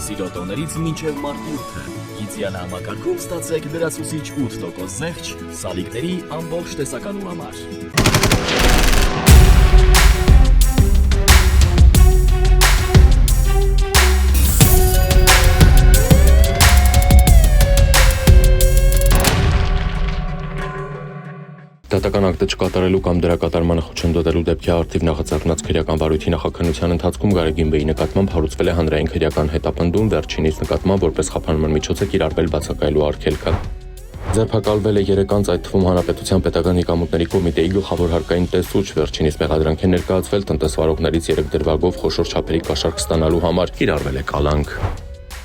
Սիրոտոներից մինչև մարտիրոթը։ Գիծյանը համակարգում ստացեք լրացուցիչ 8% զեղչ սալիկների ամբողջ տեսականու համար։ Դատական ակտը չկատարելու կամ դրա կատարմանը խոչընդոտելու դեպքի առթիվ նախաձեռնած քրեական վարույթի նախաքննության ընթացքում Գարեգին Բ-ի նկատմամբ հարուցվել է հանրային քրեական հետապնդում, վերջինիս նկատմամբ որպես խափանման միջոց է կիրառվել բացակայելու արգելքը։ Ձերբակալվել է 3 անձ, այդ թվում Հանրապետության պետական եկամուտների կոմիտեի գլխավոր հարկային տեսուչ, վերջինիս մեղադրանք է ներկայացվել տնտեսվարողներից 3 դրվագով խոշոր չափերի կաշառք ստանալու համար, կիրառվել է կալանք։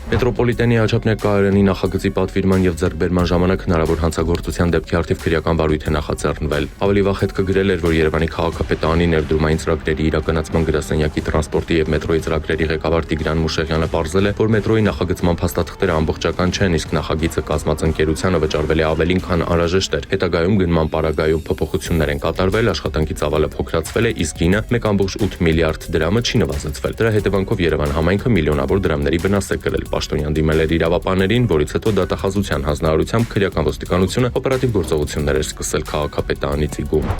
Մետրոպոլիտենի Աջափնյակ կայարանի նախագծի պատվիրման եւ ձեռքբերման ժամանակ հնարավոր հանցագործության դեպքի առթիվ քրեական վարույթ է նախաձեռնվել։ Ավելի վաղ հետքը գրել էր, որ Երևանի քաղաքապետարանի ներդրումային ծրագրերի իրականացման գրասենյակի տրանսպորտի եւ մետրոյի ծրագրերի ղեկավար Տիգրան Մուշեղյանը պարզել է, որ մետրոյի նախագծման փաստաթղթերը ամբողջական չեն, իսկ նախագիծը կազմած ընկերությանը վճարվել է ավելին, քան անհրաժեշտ էր։ Հետագայում գնման պարագայում փոփոխություններ են կատարվել, աշխատանքի ծավալը փոքրացվել է, իսկ գինը 1.8 միլիարդ դրամը չի նվազեցվել։ Դրա հետևանքով Երևան համայնքը միլիոնավոր դրամների վնաս է կրել։ Պաշտոնյան դիմել էր իրավապահներին, որից հետո դատախազության հանձնարարությամբ քրեական ոստիկանությունը օպերատիվ գործողություններ էր սկսել քաղաքապետարանի ծիգում։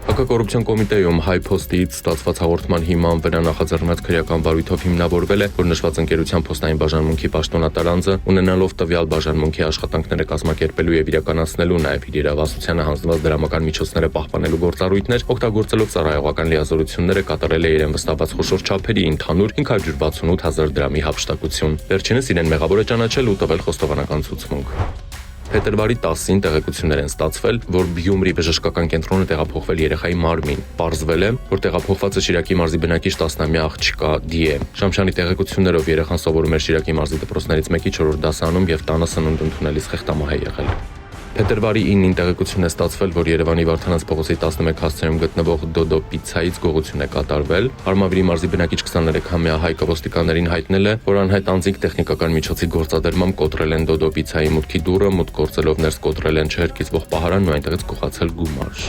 Հակակոռուպցիոն կոմիտեում Հայ Փոստից ստացված հաղորդման հիման վրա նախաձեռնած քրեական վարույթով հիմնավորվել է, որ նշված ընկերության փոստային բաժանմունքի պաշտոնատար անձը, ունենալով տվյալ բաժանմունքի աշխատանքները կազմակերպելու եւ իրականացնելու, նաեւ իր իրավասության հանձնված դրամական միջոցները պահպանելու գործառույթներ, օգտագործելով ծառայողական լիազորությունները կատարել է իրեն վստահված խոշոր չափերի ընդհանուր 568,000 դրամի հափշտակություն։ Վերջինս իրեն մեղավոր է ճանաչել ու տվել խոստովանական ցուցմունք։ Փետրվարի 10-ին տեղեկություններ են ստացվել, որ Գյումրի բժշկական կենտրոն է տեղափոխվել երեխայի մարմին։ Պարզվել է, որ տեղափոխված է Շիրակի մարզի բնակիչ 10-ամյա աղջկա Դիե։ Շամշյանի տեղեկություններով երեխան սովորում էր Շիրակի մարզի դպրոցներից մեկի 4-րդ դասարանում եւ տանը սնունդ ընդունելիս խեղդամահ է եղել։ Փետրվարի 9-ին տեղեկություն է ստացվել, որ Երևանի Վարդանանց փողոցի 11 հասցեում գտնվող Դոդո պիցցայից գողություն է կատարվել։ Արմավիրի մարզի բնակիչ 23-ամյա Հայկը ոստիկաններին հայտնել է, որ անհայտ անձինք տեխնիկական միջոցի գործադրմամբ կոտրել են Դոդո պիցցայի մուտքի դուռը, մուտք գործելով ներս կոտրել են չհրկիզվող պահարանն ու այնտեղից գողացել գումար։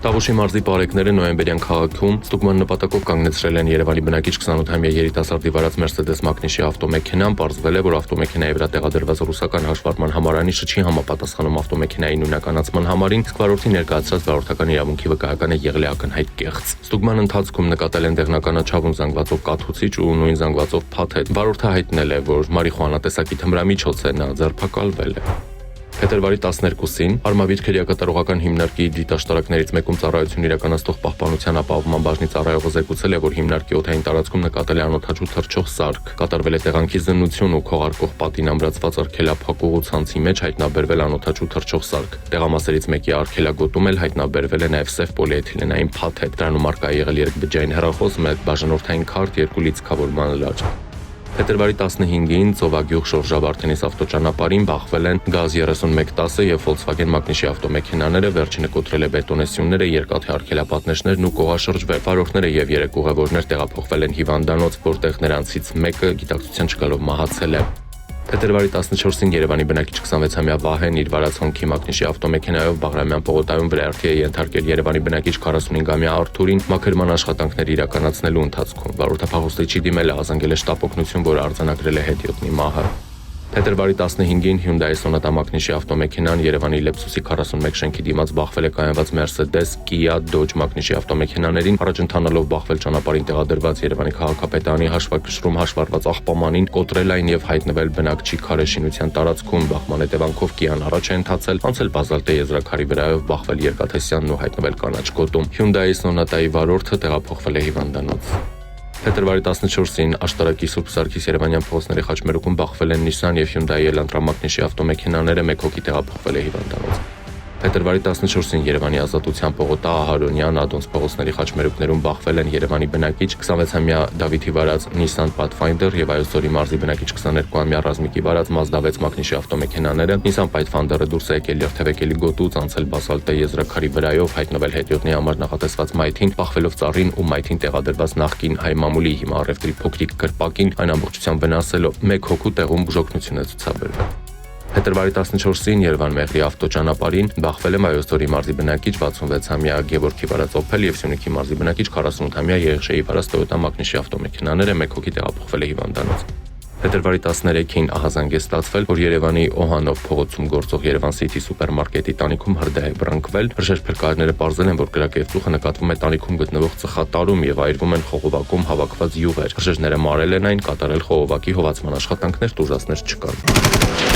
Տավուշի մարզի պարեկները նոյեմբերյան քաղաքում ստուգման նպատակով կանգնեցրել են Երևանի բնակիչ 28-ամյա երիտասարդի վարած Mercedes Magnus-ի ավտոմեքենան, պարզվել է, որ ավտոմեքենայի վրա տեղադրված ռուսական հաշվառման համարանիշը չի համապատասխանում ավտոմեքենայի նույնականացման համարին, իսկ վարորդի ներկայացրած վարորդական իրավունքի վկայականը եղել է ակնհայտ կեղծ։ Ստուգման ընթացքում նկատել են դեղնականաչավուն զանգվածով կաթուցիչ ու նույն զանգվածով փաթեթ։ Վարորդը հայտնել է, որ մարիխուանա տեսակի թմրամիջոց է, նա ձերբակալվել է։ Փետրվարի 12-ին Արմավիր քրեակատարողական հիմնարկի դիտաշտարակներից մեկում ծառայություն իրականացնող պահպանության ապահովման բաժնի ծառայողը զեկուցել է, որ հիմնարկի օդային տարածքում նկատել է անօդաչու թռչող սարք։ Կատարվել է տեղանքի զննություն ու քողարկող պատին ամրացված արգելափակուղու ցանցի մեջ հայտնաբերվել անօդաչու թռչող սարք։ Տեղամասերից մեկի արգելագոտում էլ հայտնաբերվել է նաև սև պոլիէթիլենային փաթեթ։ Դրանում առկա է եղել երկբջջային հեռախոս, մեկ բաժանորդային քարտ, 2 լիցքավորման լար։ Փետրվարի 15-ին Ծովագյուղ Շորժաբարթենիս ավտոճանապարհին բախվել են Գազ 3110-ը եւ Volkswagen Magnus-ի ավտոմեքենաները, վերջինը կոտրել է բետոնեսյունները, երկաթի արգելապատնեշներն ու կողաշրջվել։ Վարորդները եւ 3 ուղևորներ տեղափոխվել են հիվանդանոց, որտեղ նրանցից մեկը գիտակցության չգալով մահացել է։ Փետրվարի 14-ին Երևանի բնակիչ 26-ամյա Վահեն իր վարած Honky Magnus-ի ավտոմեքենայով Բաղրամյան պողոտայում վրայերթի է ենթարկել Երևանի բնակիչ 45-ամյա Արթուրին մաքրման աշխատանքներ իրականացնելու ընթացքում։ Վարորդափախոստի դիմել է, ազանգել է շտապ օգնություն, որը արձանագրել է հետիոտնի մահը։ Փետրվարի 15-ին Hyundai Sonata Magnus-ի ավտոմեքենան Երևանի Լեքսուսի 41 շենքի դիմաց բախվել է կայանված Mercedes, Kia, Dodge Magnus-ի ավտոմեքենաներին, առաջընթանալով բախվել ճանապարհին տեղադրված Երևանի քաղաքապետարանի հաշվարկշռում հաշվառված աղբամանին, կոտրել այն եւ հայտնվել բնակչի քարե շինության տարածքում։ Բախման հետևանքով Kia-ն առաջ է ընթացել, անցել բազալտե եզրաքարի վրայով, բախվել Երկաթեսյանն ու հայտնվել կանաչ գոտում։ Hyundai Sonata-ի վարորդը տեղափոխվել է հիվանդանոց։ Փետրվարի 14-ին Աշտարակի Սուրբ Սարգիս Երևանյան փողոցների խաչմերուկում բախվել են Nissan եւ Hyundai Elantra Magnus-ի ավտոմեքենաները, 1 հոգի տեղափոխվել է հիվանդանոց։ Փետրվարի 14-ին Երևանի Ազատության պողոտա, Ահարոնյան, Ադոնց փողոցների խաչմերուկներում բախվել են Երևանի բնակիչ 26-ամյա Դավիթի վարած Nissan Pathfinder եւ Այոց-Ձորի մարզի բնակիչ 22-ամյա Ռազմիկի վարած Mazda 6 Magnus-ի ավտոմեքենաները։ Nissan Pathfinder-ը դուրս է եկել երթևեկելի գոտուց, անցել բասալտե եզրաքարի վրայով, հայտնվել հետիոտնի համար նախատեսված մայթին, բախվելով ծառին ու մայթին տեղադրված նախկին հայ մամուլի հիմա առևտրի փոքրիկ կրպակին, այն ամբողջությամբ վնասելով 1 հոգու տեղում բուժօգնություն է ցուցաբերվել։ Փետրվարի 14-ին Երևան Մեղրի ավտոճանապարհին բախվել է Այոց-Ձորի մարզի բնակիչ 66-ամյա Գևորգի վարած Opel եւ Սյունիքի մարզի բնակիչ 48-ամյա Եղշեի վարած Toyota Magnus-ի ավտոմեքենաները, 1 հոգի տեղափոխվել է հիվանդանոց։ Փետրվարի 13-ին ահազանգ է ստացվել, որ Երևանի Օհանով փողոցում գործող Երևան City սուպերմարկետի տանիքում հրդեհ է բռնկվել։ Հրշեջ փրկարարները պարզել են, որ կրակի ծուխը նկատվում է տանիքում գտնվող ծխատարում եւ այրվում են խողովակում հավաքված յուղեր։ Հրշեջները մարել են այն, կատարել խողովակի հովացման աշխատանքներ, տուժածներ չկան։